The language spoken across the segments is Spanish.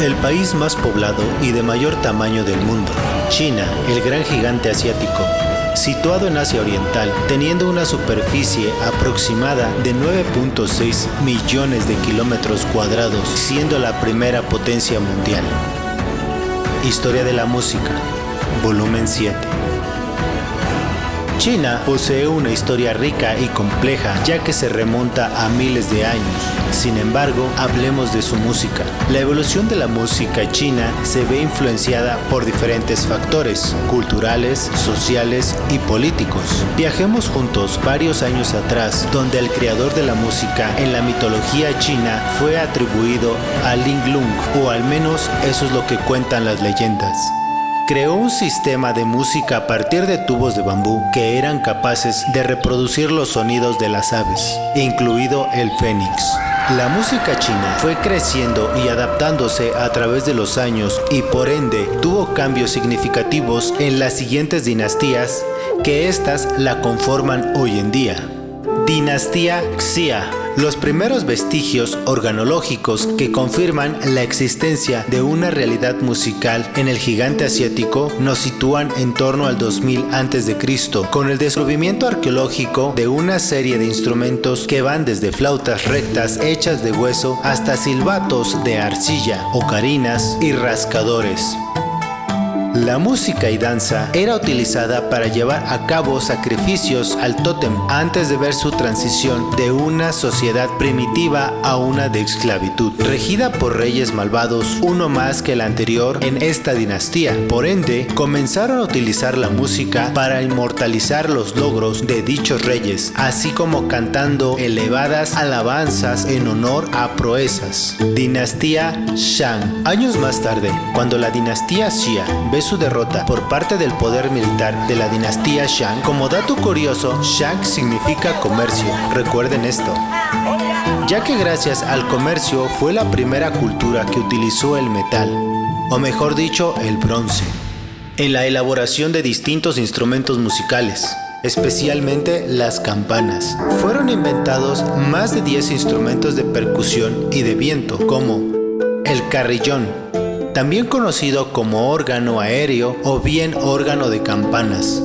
El país más poblado y de mayor tamaño del mundo, China, el gran gigante asiático, situado en Asia Oriental, teniendo una superficie aproximada de 9.6 millones de kilómetros cuadrados, siendo la primera potencia mundial. Historia de la música, volumen 7. China posee una historia rica y compleja, ya que se remonta a miles de años. Sin embargo, hablemos de su música. La evolución de la música china se ve influenciada por diferentes factores culturales, sociales y políticos. Viajemos juntos varios años atrás, donde el creador de la música en la mitología china fue atribuido a Ling Lung, o al menos eso es lo que cuentan las leyendas. Creó un sistema de música a partir de tubos de bambú que eran capaces de reproducir los sonidos de las aves, incluido el fénix. La música china fue creciendo y adaptándose a través de los años y por ende tuvo cambios significativos en las siguientes dinastías que éstas la conforman hoy en día. Dinastía Xia. Los primeros vestigios organológicos que confirman la existencia de una realidad musical en el gigante asiático nos sitúan en torno al 2000 a.C., con el descubrimiento arqueológico de una serie de instrumentos que van desde flautas rectas hechas de hueso hasta silbatos de arcilla, ocarinas y rascadores. La música y danza era utilizada para llevar a cabo sacrificios al tótem antes de ver su transición de una sociedad primitiva a una de esclavitud, regida por reyes malvados, uno más que el anterior en esta dinastía. Por ende, comenzaron a utilizar la música para inmortalizar los logros de dichos reyes, así como cantando elevadas alabanzas en honor a proezas. Dinastía Shang. Años más tarde, cuando la dinastía Xia ve su derrota por parte del poder militar de la dinastía Shang. Como dato curioso, Shang significa comercio, recuerden esto, ya que gracias al comercio fue la primera cultura que utilizó el metal, o mejor dicho, el bronce, en la elaboración de distintos instrumentos musicales, especialmente las campanas. Fueron inventados más de 10 instrumentos de percusión y de viento, como el carrillón, también conocido como órgano aéreo o bien órgano de campanas.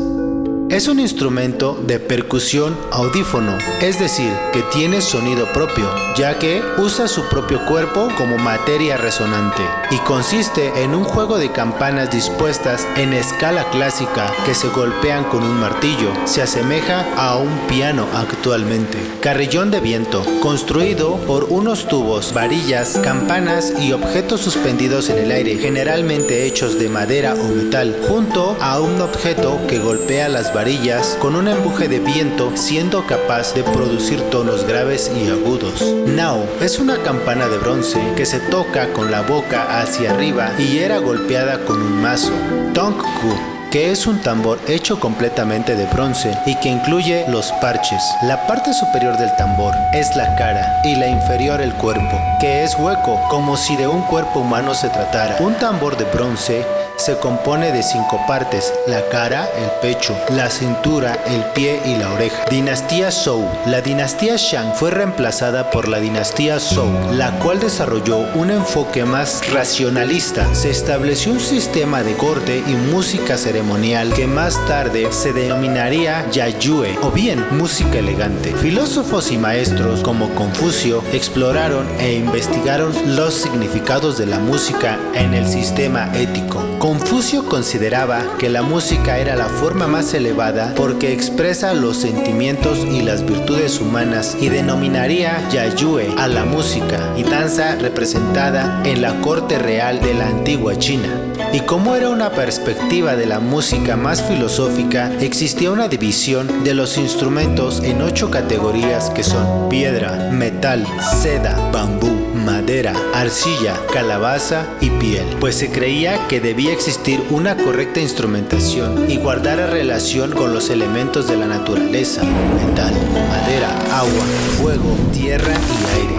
Es un instrumento de percusión audífono, es decir, que tiene sonido propio, ya que usa su propio cuerpo como materia resonante y consiste en un juego de campanas dispuestas en escala clásica que se golpean con un martillo. Se asemeja a un piano actualmente. Carrillón de viento, construido por unos tubos, varillas, campanas y objetos suspendidos en el aire, generalmente hechos de madera o metal, junto a un objeto que golpea las varillas con un empuje de viento, siendo capaz de producir tonos graves y agudos. Nao es una campana de bronce que se toca con la boca hacia arriba y era golpeada con un mazo. Tongku, que es un tambor hecho completamente de bronce y que incluye los parches. La parte superior del tambor es la cara y la inferior el cuerpo, que es hueco, como si de un cuerpo humano se tratara. Un tambor de bronce se compone de 5 partes: la cara, el pecho, la cintura, el pie y la oreja. Dinastía Zhou. La dinastía Shang fue reemplazada por la dinastía Zhou, la cual desarrolló un enfoque más racionalista. Se estableció un sistema de corte y música ceremonial que más tarde se denominaría Yayue, o bien música elegante. Filósofos y maestros como Confucio exploraron e investigaron los significados de la música en el sistema ético. Confucio consideraba que la música era la forma más elevada porque expresa los sentimientos y las virtudes humanas y denominaría Yayue a la música y danza representada en la corte real de la antigua China. Y como era una perspectiva de la música más filosófica, existía una división de los instrumentos en 8 categorías que son piedra, metal, seda, bambú, madera, arcilla, calabaza y piel, pues se creía que debía existir una correcta instrumentación y guardar relación con los elementos de la naturaleza: metal, madera, agua, fuego, tierra y aire.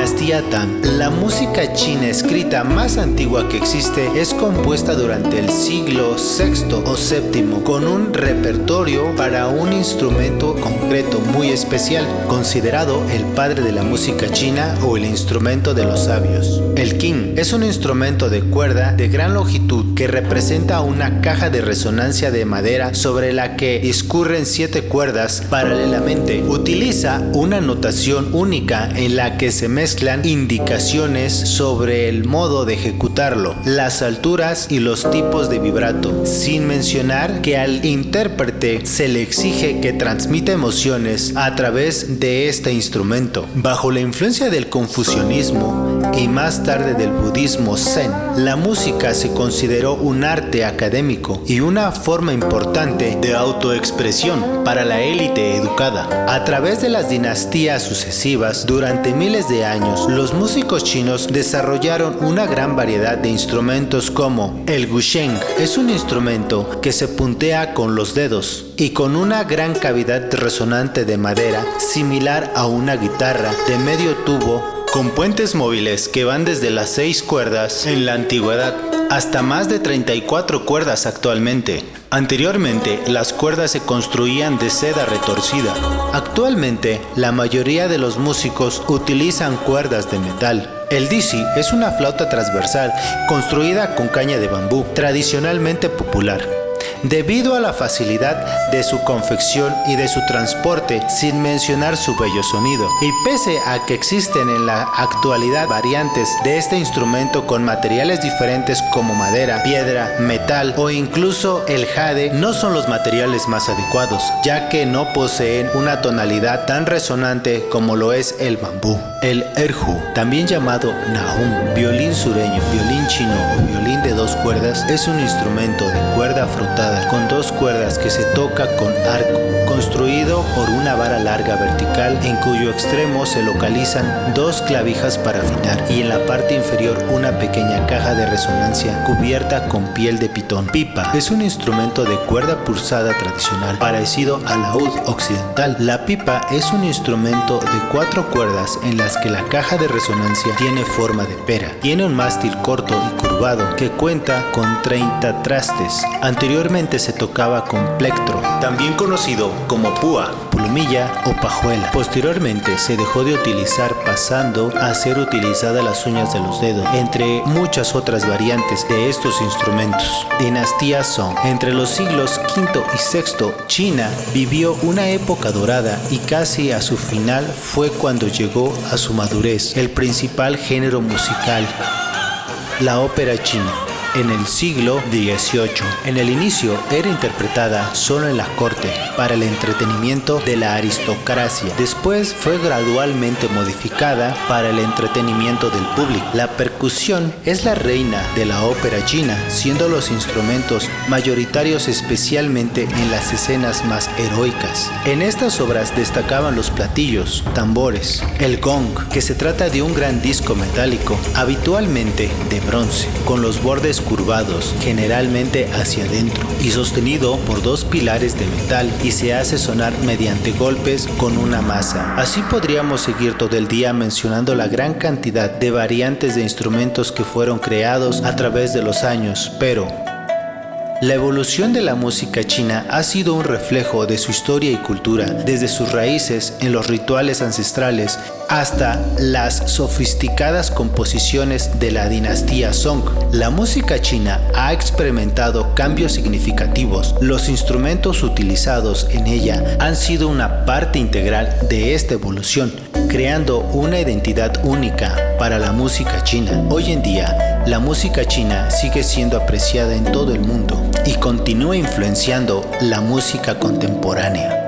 Dinastía Tang. La música china escrita más antigua que existe es compuesta durante el siglo VI o VII con un repertorio para un instrumento concreto muy especial, considerado el padre de la música china o el instrumento de los sabios. El qin es un instrumento de cuerda de gran longitud que representa una caja de resonancia de madera sobre la que discurren 7 cuerdas paralelamente. Utiliza una notación única en la que se mezclan indicaciones sobre el modo de ejecutarlo, las alturas y los tipos de vibrato, sin mencionar que al intérprete se le exige que transmita emociones a través de este instrumento. Bajo la influencia del confucianismo y más tarde del budismo zen, la música se consideró un arte académico y una forma importante de autoexpresión para la élite educada. A través de las dinastías sucesivas, durante miles de años, los músicos chinos desarrollaron una gran variedad de instrumentos como el gusheng. Es un instrumento que se puntea con los dedos y con una gran cavidad resonante de madera similar a una guitarra de medio tubo, con puentes móviles que van desde las 6 cuerdas en la antigüedad hasta más de 34 cuerdas actualmente. Anteriormente, las cuerdas se construían de seda retorcida. Actualmente, la mayoría de los músicos utilizan cuerdas de metal. El dixi es una flauta transversal construida con caña de bambú, tradicionalmente popular. Debido a la facilidad de su confección y de su transporte, sin mencionar su bello sonido. Y pese a que existen en la actualidad variantes de este instrumento con materiales diferentes como madera, piedra, metal o incluso el jade, no son los materiales más adecuados, ya que no poseen una tonalidad tan resonante como lo es el bambú. El erhu, también llamado nahum, violín sureño, violín chino o violín de 2 cuerdas, es un instrumento de cuerda frotada con 2 cuerdas que se toca con arco, construido por una vara larga vertical en cuyo extremo se localizan 2 clavijas para afinar y en la parte inferior una pequeña caja de resonancia cubierta con piel de pitón. Pipa es un instrumento de cuerda pulsada tradicional, parecido al laúd occidental. La pipa es un instrumento de 4 cuerdas en las que la caja de resonancia tiene forma de pera. Tiene un mástil corto y curvado que cuenta con 30 trastes. Anteriormente se tocaba con plectro, también conocido como púa, plumilla o pajuela. Posteriormente se dejó de utilizar, pasando a ser utilizada las uñas de los dedos, entre muchas otras variantes de estos instrumentos. Dinastía Song. Entre los siglos V y VI, China vivió una época dorada y casi a su final fue cuando llegó a su madurez el principal género musical, la ópera china. En el siglo XVIII, en el inicio era interpretada solo en la corte para el entretenimiento de la aristocracia. Después fue gradualmente modificada para el entretenimiento del público. La percusión es la reina de la ópera china, siendo los instrumentos mayoritarios especialmente en las escenas más heroicas. En estas obras destacaban los platillos, tambores, el gong, que se trata de un gran disco metálico, habitualmente de bronce, con los bordes curvados, generalmente hacia adentro, y sostenido por 2 pilares de metal, y se hace sonar mediante golpes con una masa. Así podríamos seguir todo el día mencionando la gran cantidad de variantes de instrumentos que fueron creados a través de los años, pero la evolución de la música china ha sido un reflejo de su historia y cultura, desde sus raíces en los rituales ancestrales hasta las sofisticadas composiciones de la dinastía Song. La música china ha experimentado cambios significativos. Los instrumentos utilizados en ella han sido una parte integral de esta evolución, creando una identidad única para la música china. Hoy en día, la música china sigue siendo apreciada en todo el mundo y continúa influenciando la música contemporánea.